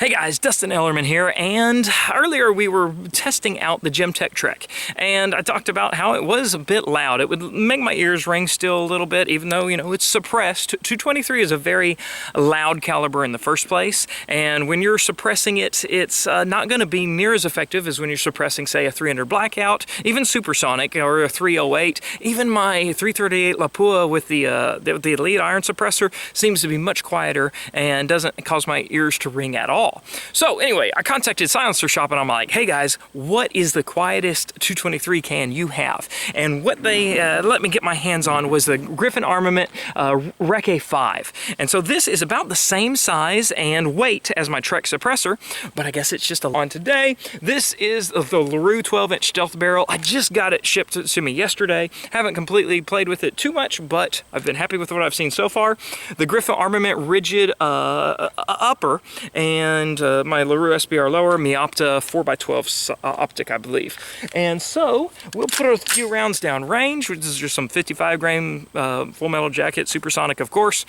Hey guys, Dustin Ellerman here, and earlier we were testing out the Gemtech Trek, and I talked about how it was a bit loud. It would make my ears ring still a little bit, even though, you know, it's suppressed. 223 is a very loud caliber in the first place, and when you're suppressing it, it's not going to be near as effective as when you're suppressing, say, a 300 Blackout, even Supersonic, or a 308. Even my 338 Lapua with the Elite Iron Suppressor seems to be much quieter and doesn't cause my ears to ring at all. So anyway, I contacted Silencer Shop and I'm like, hey guys, what is the quietest 223 can you have? And what they let me get my hands on was the Griffin Armament Recce 5. And so this is about the same size and weight as my Trek suppressor, but I guess it's just on today. This is the LaRue 12-inch stealth barrel. I just got it shipped to me yesterday. Haven't completely played with it too much, but I've been happy with what I've seen so far. The Griffin Armament rigid upper and my LaRue SBR lower, Miopta 4x12 optic, I believe. And so we'll put a few rounds down range, which is just some 55 grain full metal jacket, supersonic of course,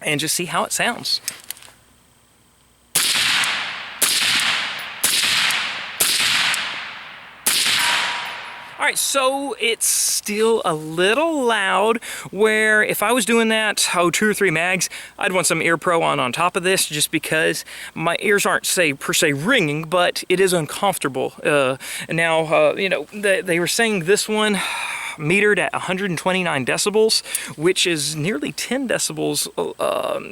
and just see how it sounds. All right, so it's still a little loud, where if I was doing that, 2 or 3 mags, I'd want some Ear Pro on top of this, just because my ears aren't, per se ringing, but it is uncomfortable. Now, you know, they were saying this one metered at 129 decibels, which is nearly 10 decibels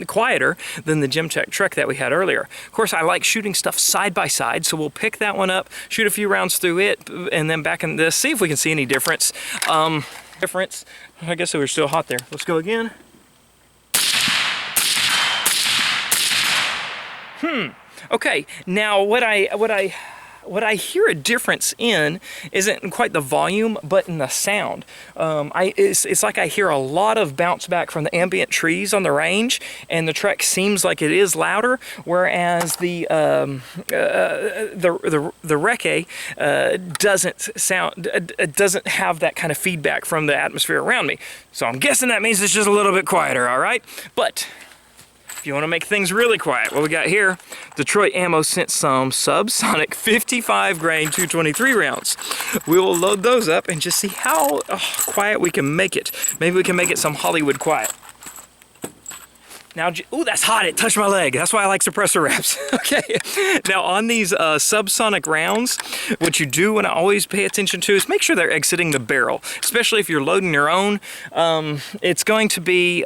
quieter than the Gemtech Trek that we had earlier. Of course, I like shooting stuff side by side, so we'll pick that one up, shoot a few rounds through it, and then back in this, see if we can see any difference. I guess they were still hot there. Let's go again. Okay, now what I hear a difference in isn't quite the volume, but in the sound. It's like I hear a lot of bounce back from the ambient trees on the range, and the Trek seems like it is louder, whereas the Recce doesn't have that kind of feedback from the atmosphere around me. So I'm guessing that means it's just a little bit quieter, all right? But if you want to make things really quiet, what we got here, Detroit Ammo sent some subsonic 55 grain 223 rounds. We will load those up and just see how quiet we can make it. Maybe we can make it some Hollywood quiet. Now, ooh, that's hot, it touched my leg. That's why I like suppressor wraps. Okay, now on these subsonic rounds, what you do and I always pay attention to is make sure they're exiting the barrel, especially if you're loading your own. It's going to be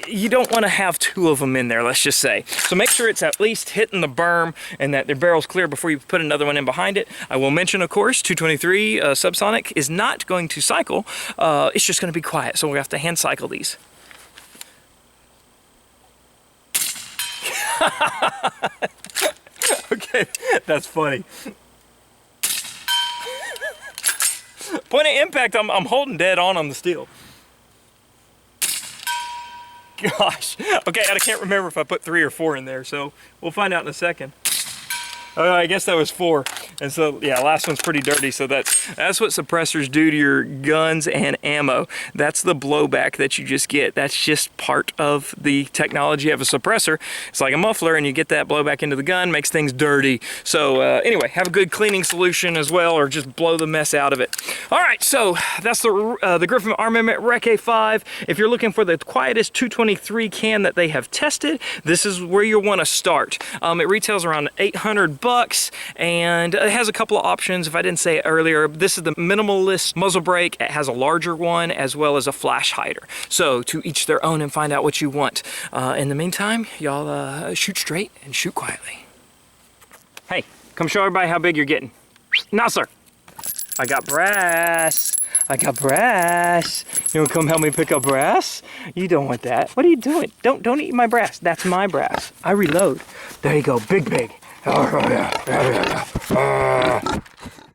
you don't want to have 2 of them in there, let's just say. So make sure it's at least hitting the berm and that the barrel's clear before you put another one in behind it. I will mention, of course, 223 subsonic is not going to cycle. It's just going to be quiet, so we have to hand cycle these. Okay, that's funny. Point of impact, I'm holding dead on the steel. Gosh. Okay, I can't remember if I put 3 or 4 in there, so we'll find out in a second. I guess that was 4. And so, yeah, last one's pretty dirty, so that's what suppressors do to your guns and ammo. That's the blowback that you just get. That's just part of the technology of a suppressor. It's like a muffler, and you get that blowback into the gun, makes things dirty. So anyway, have a good cleaning solution as well, or just blow the mess out of it. All right, so that's the Griffin Armament Recce 5. If you're looking for the quietest 223 can that they have tested, this is where you want to start. It retails around $800, and it has a couple of options. If I didn't say it earlier, this is the Minimalist muzzle brake. It has a larger one as well as a flash hider. So to each their own and find out what you want. In the meantime, y'all shoot straight and shoot quietly. Hey, come show everybody how big you're getting. Now, sir. I got brass. I got brass. You wanna come help me pick up brass? You don't want that. What are you doing? Don't eat my brass. That's my brass. I reload. There you go, big.